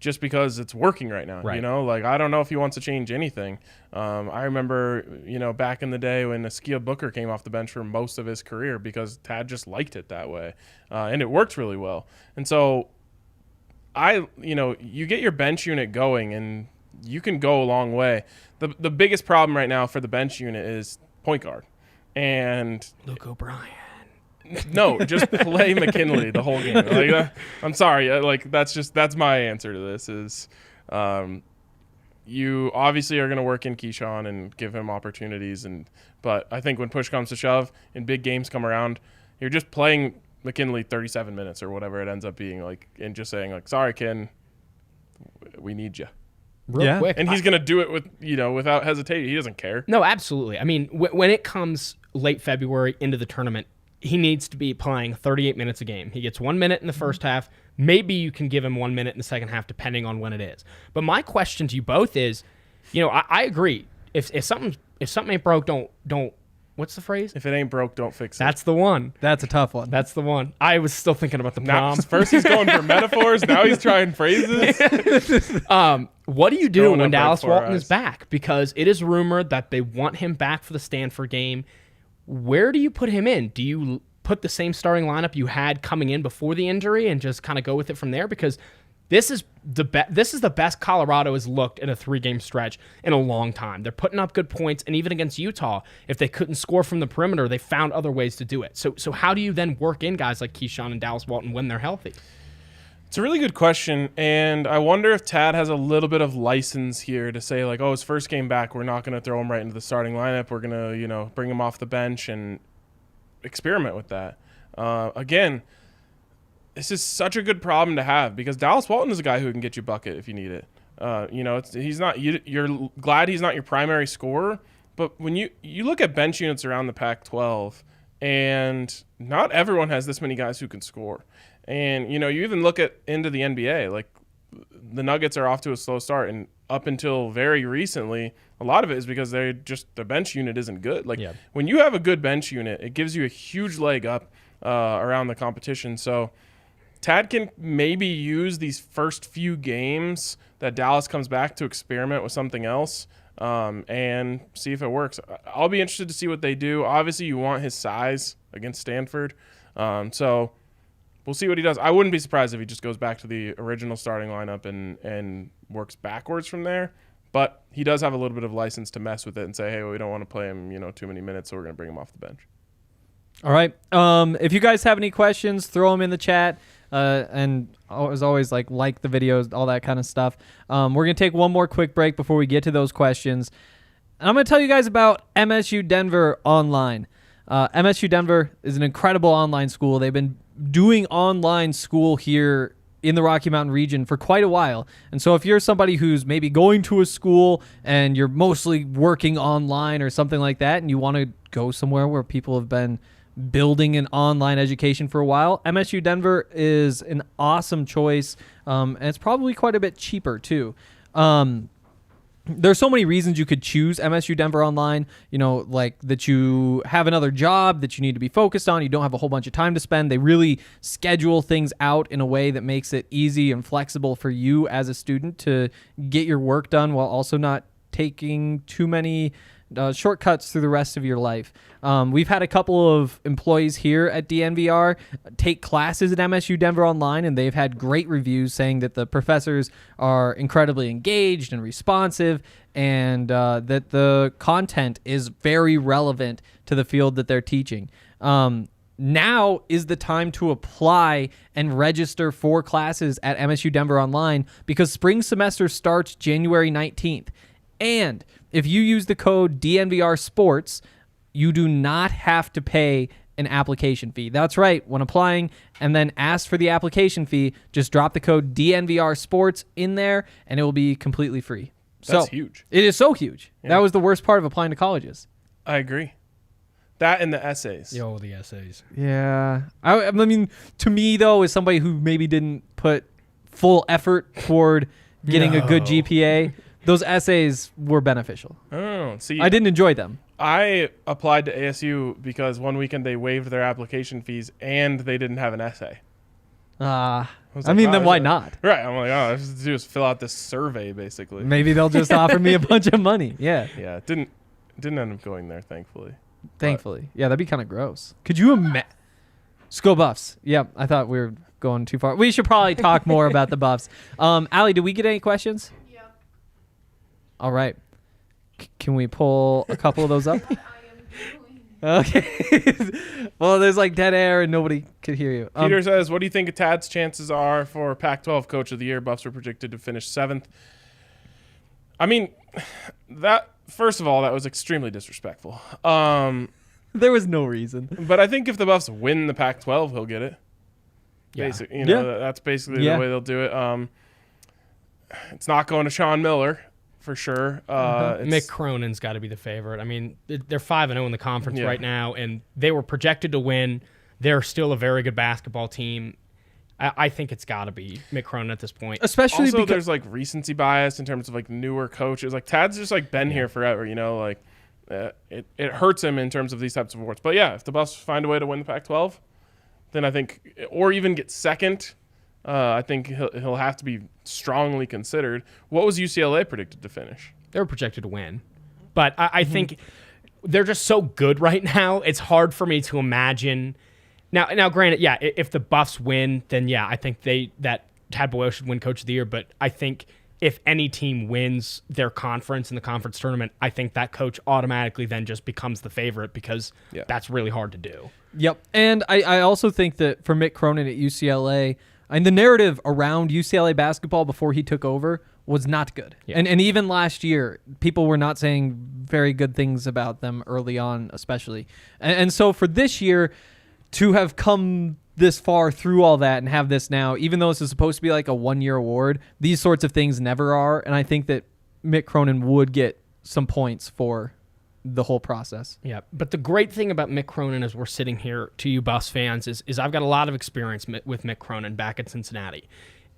just because it's working right now. Right. I don't know if he wants to change anything. I remember, back in the day when Askia Booker came off the bench for most of his career because Tad just liked it that way. And it worked really well. And so you get your bench unit going and you can go a long way. The biggest problem right now for the bench unit is point guard. And Luke O'Brien. No, just play McKinley the whole game. I'm sorry. That's my answer to this is you obviously are going to work in Keyshawn and give him opportunities. But I think when push comes to shove and big games come around, you're just playing McKinley 37 minutes or whatever it ends up being, like, and just saying, like, sorry, Ken, we need you. Real quick. And he's going to do it without hesitation. He doesn't care. No, absolutely. I mean, when it comes late February into the tournament, he needs to be playing 38 minutes a game. He gets 1 minute in the first half. Maybe you can give him 1 minute in the second half, depending on when it is. But my question to you both is, I agree. If something ain't broke, don't. What's the phrase? If it ain't broke, don't fix it. That's the one. That's a tough one. That's the one. I was still thinking about the Now, prom. first he's going for metaphors. Now he's trying phrases. What do you do Throwing when up Dallas right before our Walton is eyes. back? Because it is rumored that they want him back for the Stanford game. Where do you put him in? Do you put the same starting lineup you had coming in before the injury and just kind of go with it from there? Because this is the best Colorado has looked in a 3-game stretch in a long time. They're putting up good points, and even against Utah, if they couldn't score from the perimeter, they found other ways to do it. So how do you then work in guys like Keyshawn and Dallas Walton when they're healthy? It's a really good question, and I wonder if Tad has a little bit of license here to say, like, oh, his first game back, we're not going to throw him right into the starting lineup. We're going to, bring him off the bench and experiment with that. Again, this is such a good problem to have because Dallas Walton is a guy who can get you a bucket if you need it. He's not. You're glad he's not your primary scorer, but when you look at bench units around the Pac-12, and not everyone has this many guys who can score. And you even look into the NBA, like the Nuggets are off to a slow start, and up until very recently, a lot of it is because the bench unit isn't good. Like when you have a good bench unit, it gives you a huge leg up around the competition. So Tad can maybe use these first few games that Dallas comes back to experiment with something else and see if it works. I'll be interested to see what they do. Obviously, you want his size against Stanford. So we'll see what he does. I wouldn't be surprised if he just goes back to the original starting lineup and works backwards from there. But he does have a little bit of license to mess with it and say, hey, we don't want to play him, too many minutes, so we're going to bring him off the bench. All right. If you guys have any questions, throw them in the chat. And as always, like the videos, all that kind of stuff. We're going to take one more quick break before we get to those questions. And I'm going to tell you guys about MSU Denver Online. MSU Denver is an incredible online school. They've been doing online school here in the Rocky Mountain region for quite a while. And so if you're somebody who's maybe going to a school and you're mostly working online or something like that, and you want to go somewhere where people have been building an online education for a while, MSU Denver is an awesome choice, and it's probably quite a bit cheaper too. There's so many reasons you could choose MSU Denver Online, like that you have another job that you need to be focused on, you don't have a whole bunch of time to spend. They really schedule things out in a way that makes it easy and flexible for you as a student to get your work done while also not taking too many shortcuts through the rest of your life. We've had a couple of employees here at DNVR take classes at MSU Denver Online, and they've had great reviews saying that the professors are incredibly engaged and responsive, and that the content is very relevant to the field that they're teaching. Now is the time to apply and register for classes at MSU Denver Online because spring semester starts January 19th. And if you use the code DNVR Sports, you do not have to pay an application fee. That's right. When applying and then ask for the application fee, just drop the code DNVR Sports in there and it will be completely free. That's huge. It is so huge. Yeah. That was the worst part of applying to colleges. I agree. That and the essays. Yo, the essays. Yeah. I mean, to me, though, as somebody who maybe didn't put full effort toward getting a good GPA, those essays were beneficial. Oh, see, I didn't enjoy them. I applied to ASU because one weekend they waived their application fees and they didn't have an essay. I was mean, like, then wow, why not? Right. I'm like, all I have to do is fill out this survey, basically. Maybe they'll just offer me a bunch of money. Yeah. Yeah, it didn't end up going there, thankfully. Thankfully. Yeah, that'd be kind of gross. Could you imagine? School Buffs. Yep, I thought we were going too far. We should probably talk more about the Buffs. Allie, did we get any questions? Yeah. All right. Can we pull a couple of those up? I am doing. Okay. Well, there's like dead air and nobody could hear you. Peter says, what do you think Tad's chances are for Pac-12 Coach of the Year? Buffs were predicted to finish 7th. I mean, that first of all, that was extremely disrespectful. There was no reason. But I think if the Buffs win the Pac-12, he'll get it. Yeah. That's basically the way they'll do it. It's not going to Sean Miller for sure. Mick Cronin's got to be the favorite. I mean, they're 5-0 in the conference right now, and they were projected to win. They're still a very good basketball team. I think it's got to be Mick Cronin at this point. Especially also, because there's like recency bias in terms of like newer coaches. Like Tad's just like been here forever, like it hurts him in terms of these types of awards. But yeah, if the Buffs find a way to win the Pac-12, then I think, or even get second, I think he'll have to be strongly considered. What was UCLA predicted to finish? They were projected to win. But I think they're just so good right now, it's hard for me to imagine. Now, granted, yeah, if the Buffs win, then yeah, I think that Tad Boyle should win Coach of the Year. But I think if any team wins their conference in the conference tournament, I think that coach automatically then just becomes the favorite because that's really hard to do. Yep. And I also think that for Mick Cronin at UCLA, and the narrative around UCLA basketball before he took over was not good. Yeah. And even last year, people were not saying very good things about them early on, especially. And so for this year, to have come this far through all that and have this now, even though this is supposed to be like a one-year award, these sorts of things never are. And I think that Mick Cronin would get some points for the whole process. Yeah, but the great thing about Mick Cronin as we're sitting here to you Buffs fans is I've got a lot of experience with Mick Cronin back at Cincinnati.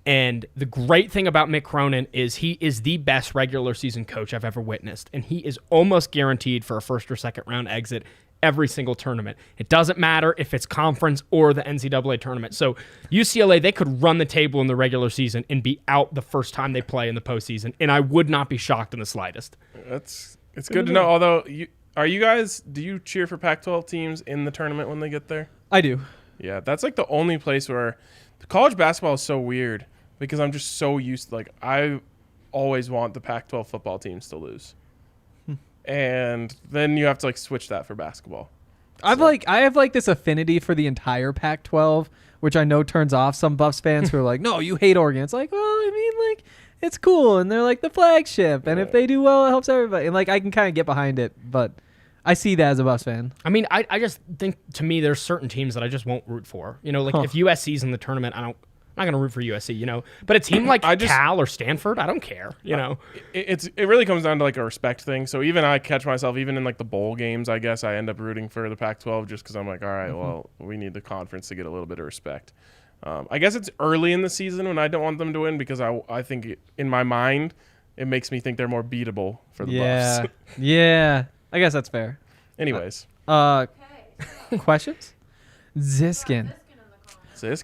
And the great thing about Mick Cronin is he is the best regular season coach I've ever witnessed. And he is almost guaranteed for a first or second round exit every single tournament. It doesn't matter if it's conference or the NCAA tournament. So UCLA, they could run the table in the regular season and be out the first time they play in the postseason. And I would not be shocked in the slightest. It's good to know. Although, do you cheer for Pac-12 teams in the tournament when they get there? I do. Yeah, that's like the only place where college basketball is so weird because I'm just so used to, like, I always want the Pac-12 football teams to lose. And then you have to like switch that for basketball. I have like this affinity for the entire Pac-12, which I know turns off some Buffs fans who are like, no, you hate Oregon. It's like, well, I mean, like, it's cool, and they're like the flagship, and if they do well, it helps everybody. And like, I can kind of get behind it, but I see that as a Buffs fan. I mean, I just think, to me, there's certain teams that I just won't root for. Like if USC's in the tournament, I'm not going to root for USC, But a team like Cal or Stanford, I don't care, It really comes down to like a respect thing. So even I catch myself, even in like the bowl games, I guess I end up rooting for the Pac-12 just because I'm like, all right, well, we need the conference to get a little bit of respect. I guess it's early in the season when I don't want them to win because I think in my mind, it makes me think they're more beatable for the Buffs. Yeah, I guess that's fair. Anyways. Questions? Ziskin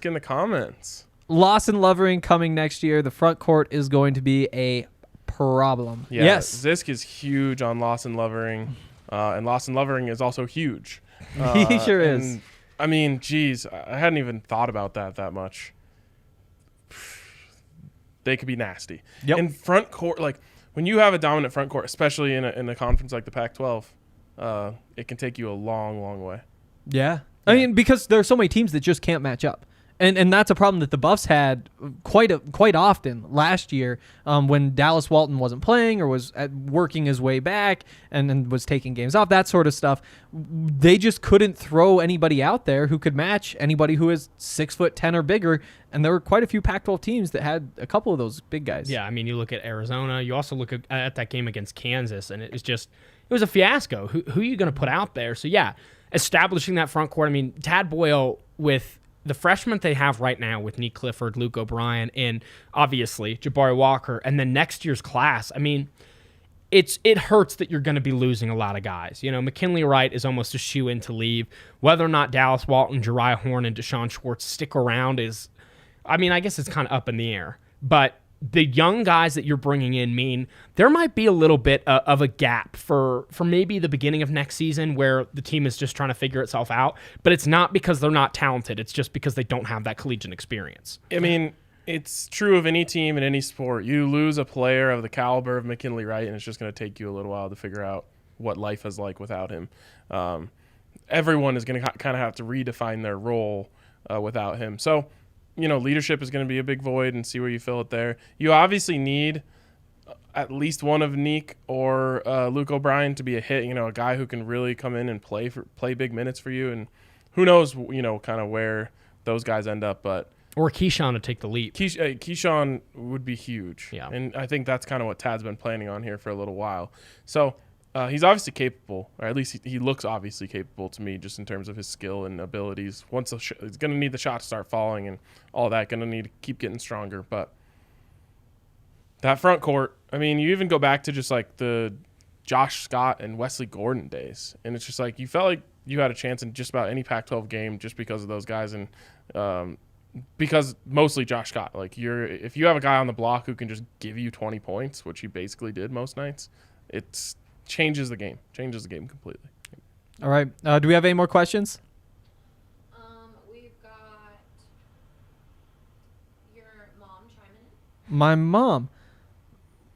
in the comments. Lawson Lovering coming next year. The front court is going to be a problem. Yeah, yes. Zisk is huge on Lawson Lovering, and Lawson Lovering is also huge. He sure is. I mean, geez, I hadn't even thought about that much. They could be nasty. Yep. In front court, like when you have a dominant front court, especially in a conference like the Pac-12, it can take you a long, long way. Yeah. I mean, because there are so many teams that just can't match up. And that's a problem that the Buffs had quite often last year when Dallas Walton wasn't playing or was working his way back and was taking games off, that sort of stuff. They just couldn't throw anybody out there who could match anybody who is 6'10" or bigger. And there were quite a few Pac-12 teams that had a couple of those big guys. Yeah, I mean, you look at Arizona. You also look at that game against Kansas, and it was a fiasco. Who are you going to put out there? So, yeah, establishing that front court. I mean, Tad Boyle with the freshmen they have right now with Nick Clifford, Luke O'Brien, and obviously Jabari Walker, and then next year's class, I mean, it hurts that you're going to be losing a lot of guys. McKinley Wright is almost a shoe-in to leave. Whether or not Dallas Walton, Jariah Horn, and Deshaun Schwartz stick around is, I mean, I guess it's kind of up in the air. But the young guys that you're bringing in mean there might be a little bit of a gap for maybe the beginning of next season where the team is just trying to figure itself out. But it's not because they're not talented. It's just because they don't have that collegiate experience. I mean, it's true of any team in any sport. You lose a player of the caliber of McKinley Wright, and it's just going to take you a little while to figure out what life is like without him. Everyone is going to kind of have to redefine their role without him. So, leadership is going to be a big void and see where you fill it there. You obviously need at least one of Neek or Luke O'Brien to be a hit. A guy who can really come in and play big minutes for you. And who knows, kind of where those guys end up. But Or Keyshawn to take the leap. Keyshawn would be huge. Yeah. And I think that's kind of what Tad's been planning on here for a little while. So he's obviously capable, or at least he looks obviously capable to me, just in terms of his skill and abilities. Once he's going to need the shot to start falling and all that, going to need to keep getting stronger. But that front court, I mean, you even go back to just like the Josh Scott and Wesley Gordon days, and it's just like you felt like you had a chance in just about any Pac-12 game just because of those guys, and because mostly Josh Scott. Like if you have a guy on the block who can just give you 20 points, which he basically did most nights, it changes the game completely. All right. Do we have any more questions? We've got your mom chiming in. My mom.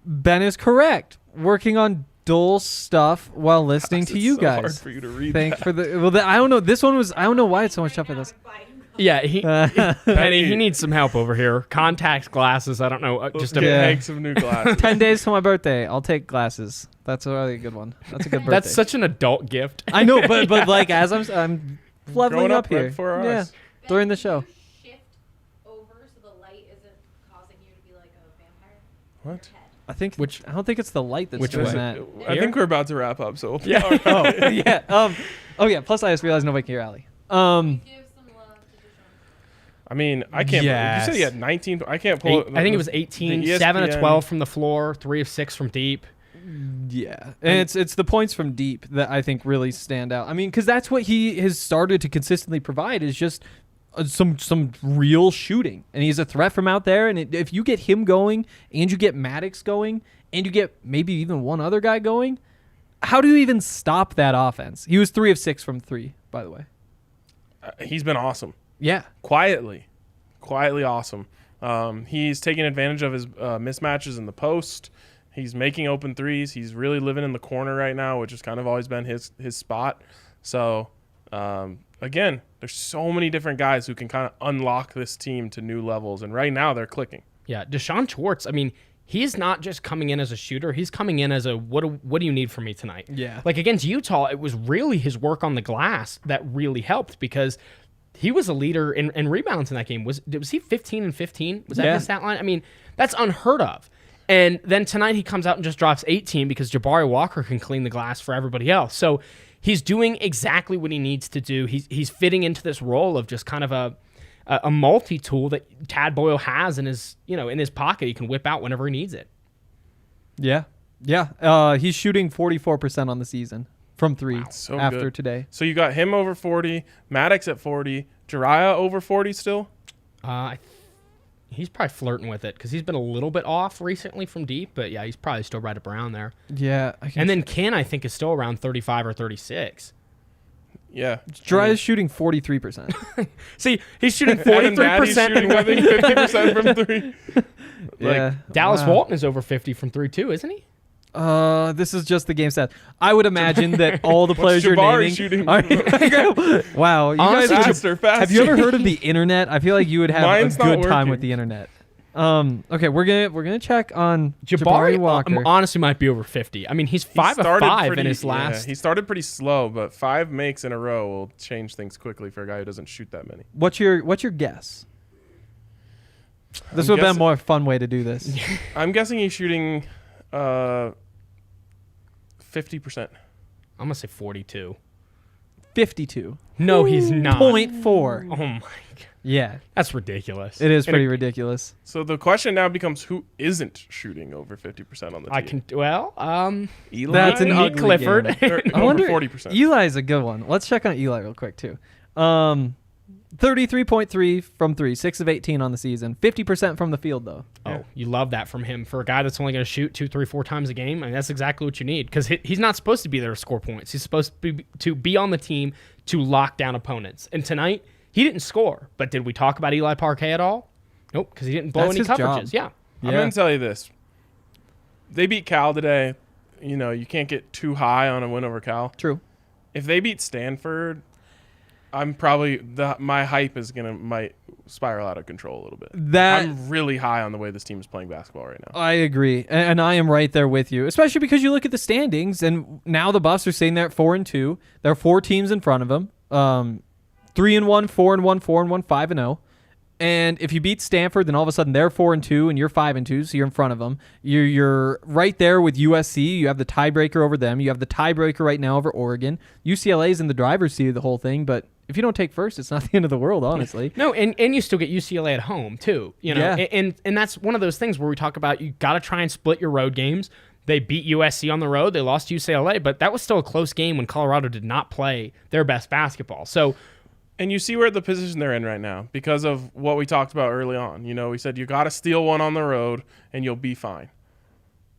Ben is correct. Working on dull stuff while listening to you so guys. hard for you to read Thanks that. for the. Well, I don't know. This one was. I don't know why it's so much tougher. This. Yeah, Penny, he needs some help over here. Contact glasses. I don't know. Just a Yeah. Hank some new glasses. 10 days to my birthday. I'll take glasses. That's a really good one. That's a good birthday. That's such an adult gift. I know, but like as I'm leveling Growing up up right here. before our Yeah. eyes. During the show. Can you shift over so the light isn't causing you to be like a vampire? What? Head. I think. I don't think it's the light that's Which doing way? that. I think we're about to wrap up, so Yeah. Oh yeah. Oh yeah. Plus, I just realized nobody can hear Allie. Give some love to Deshaun. I mean, I can't. Yes. You said he had 19. I can't pull. I think it was 18, the 7 of ESPN 12 from the floor, 3 of 6 from deep. Yeah, and it's the points from deep that I think really stand out. I mean, because that's what he has started to consistently provide is just some real shooting, and he's a threat from out there. And if you get him going, and you get Maddox going, and you get maybe even one other guy going, how do you even stop that offense? He was 3 of 6 from 3, by the way. He's been awesome. Yeah, Quietly awesome. He's taking advantage of his mismatches in the post. He's making open threes. He's really living in the corner right now, which has kind of always been his spot. So, again, there's so many different guys who can kind of unlock this team to new levels, and right now they're clicking. Yeah, Deshaun Schwartz, I mean, he's not just coming in as a shooter. He's coming in as a, what do you need from me tonight? Yeah. Like against Utah, it was really his work on the glass that really helped because he was a leader in rebounds in that game. Was he 15 and 15? Was that Yeah. his stat line? I mean, that's unheard of. And then tonight he comes out and just drops 18 because Jabari Walker can clean the glass for everybody else. So he's doing exactly what he needs to do. He's fitting into this role of just kind of a multi-tool that Tad Boyle has in his pocket. He can whip out whenever he needs it. yeah. He's shooting 44% on the season from 3 So after good. today. So you got him over 40, Maddox at 40, Jariah over 40 still. He's probably flirting with it because he's been a little bit off recently from deep, but yeah, he's probably still right up around there. Yeah, And then Ken, I think, is still around 35 or 36. Yeah, Dry shooting 43%. See, he's shooting Adam Natty's 43%. shooting, I think, 50% from three. Yeah, Dallas wow. Walton is over 50 from 3 too, isn't he? This is just the game stat. I would imagine that all the players you're Jabari naming. shooting? Wow, you Honestly, guys faster. have you ever heard of the internet? I feel like you would have Mine's a not good time working. with the internet. Okay, we're gonna check on Jabari Walker. honestly might be over 50. I mean, he's 5 of 5 in his last. He started pretty slow, but 5 makes in a row will change things quickly for a guy who doesn't shoot that many. What's your guess? This I'm would have been a guessing- more fun way to do this. I'm guessing he's shooting 50%. I'm gonna say 42. 52.4. No, he's not. Oh my god, Yeah, that's ridiculous. it is pretty ridiculous. So the question now becomes who isn't shooting over 50% on the team? I can Eli? That's an Nick ugly Clifford. game. Or I over wonder. 40%. Eli's a good one. Let's check on Eli real quick too. 33.3 from 3, 6 of 18 on the season. 50% from the field though. Oh, you love that from him for a guy that's only going to shoot 2, 3, 4 times a game. I mean, that's exactly what you need because he's not supposed to be there to score points. He's supposed to be on the team to lock down opponents. And tonight he didn't score. But did we talk about Eli Parquet at all? Nope, because he didn't blow That's any his coverages. job. Yeah. I'm going to tell you this. They beat Cal today. You can't get too high on a win over Cal. True. If they beat Stanford, I'm probably my hype is might spiral out of control a little bit. I'm really high on the way this team is playing basketball right now. I agree, and I am right there with you, especially because you look at the standings, and now the Buffs are sitting there at 4-2. There are 4 teams in front of them, 3-1, 4-1, 4-1, 5-0. And if you beat Stanford, then all of a sudden they're 4-2 and you're 5-2, so you're in front of them. You're right there with USC. You have the tiebreaker over them. You have the tiebreaker right now over Oregon. UCLA's in the driver's seat of the whole thing, but if you don't take first, it's not the end of the world, honestly. No, and you still get UCLA at home too. You know, Yeah. and that's one of those things where we talk about you got to try and split your road games. They beat USC on the road. They lost to UCLA, but that was still a close game when Colorado did not play their best basketball. So. And you see where the position they're in right now because of what we talked about early on. You know, we said you got to steal one on the road and you'll be fine.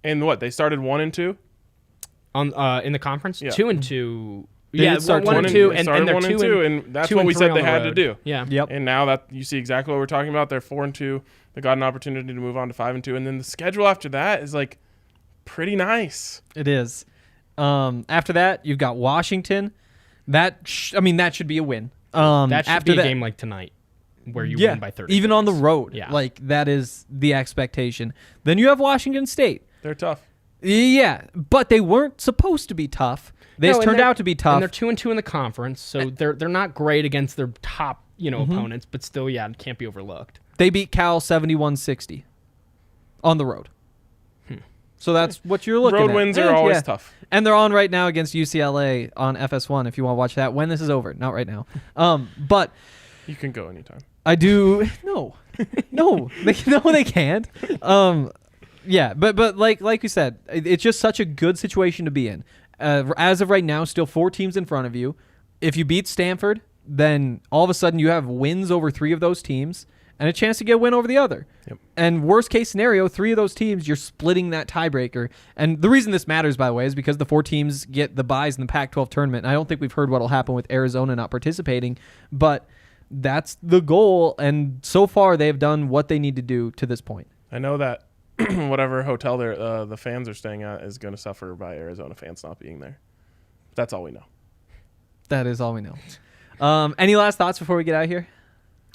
And what, they started 1-2 on in the conference, Yeah. 2-2. They Yeah, did start 1-2, and started they're 1-2, and that's 2 what and we 3 said on they the had to road. do. Yeah. Yep. And now that you see exactly what we're talking about, they're 4-2. They got an opportunity to move on to 5-2, and then the schedule after that is like pretty nice. It is. After that, you've got Washington. That should be a win. That should after be a game like tonight where you win by 30. even on the road. Yeah. Like that is the expectation. Then you have Washington State. They're tough. Yeah, but they weren't supposed to be tough. They just turned out to be tough. And they're 2-2 in the conference, so they're not great against their top, Mm-hmm. opponents, but still, it can't be overlooked. They beat Cal 71-60 on the road. So that's what you're looking at. Road wins are always tough. And they're on right now against UCLA on FS1 if you want to watch that when this is over. Not right now. But You can go anytime. I do. No. They can't. Yeah, but like you said, it's just such a good situation to be in. As of right now, still 4 teams in front of you. If you beat Stanford, then all of a sudden you have wins over 3 of those teams and a chance to get a win over the other. Yep. And worst case scenario, 3 of those teams, you're splitting that tiebreaker. And the reason this matters, by the way, is because the 4 teams get the buys in the Pac-12 tournament. And I don't think we've heard what will happen with Arizona not participating, but that's the goal. And so far, they have done what they need to do to this point. I know that whatever hotel the fans are staying at is going to suffer by Arizona fans not being there. That's all we know. That is all we know. Any last thoughts before we get out of here?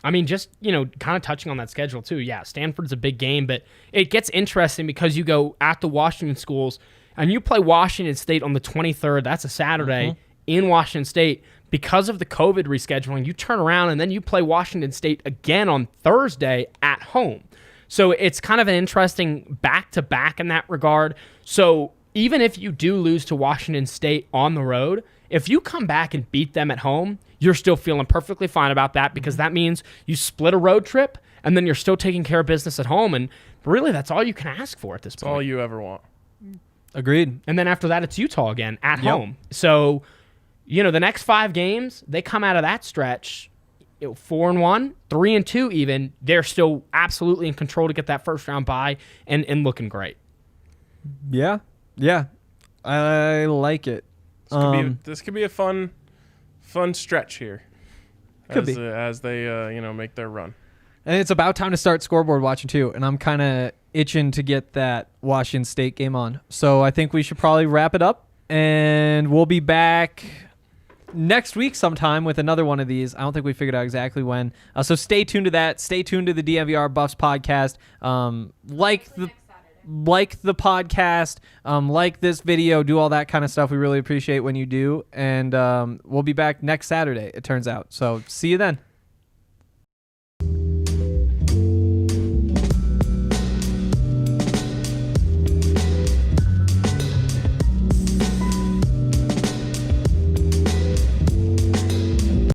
I mean, just, kind of touching on that schedule, too. Yeah, Stanford's a big game, but it gets interesting because you go at the Washington schools, and you play Washington State on the 23rd. That's a Saturday in Washington State. Because of the COVID rescheduling, you turn around, and then you play Washington State again on Thursday at home. So it's kind of an interesting back-to-back in that regard. So even if you do lose to Washington State on the road, if you come back and beat them at home, you're still feeling perfectly fine about that because that means you split a road trip and then you're still taking care of business at home. And really, that's all you can ask for at this point. All you ever want. Agreed. And then after that, it's Utah again at home. So, the next 5 games, they come out of that stretch 4-1, 3-2 even. They're still absolutely in control to get that first round bye and looking great. Yeah. I like it. This could be a fun stretch here. Could be. As they make their run. And it's about time to start scoreboard watching too. And I'm kind of itching to get that Washington State game on. So I think we should probably wrap it up. And we'll be back next week sometime with another one of these. I don't think we figured out exactly when. So stay tuned to that. Stay tuned to the DNVR Buffs podcast. Like the podcast, like this video, do all that kind of stuff. We really appreciate when you do. And we'll be back next Saturday, it turns out. So see you then.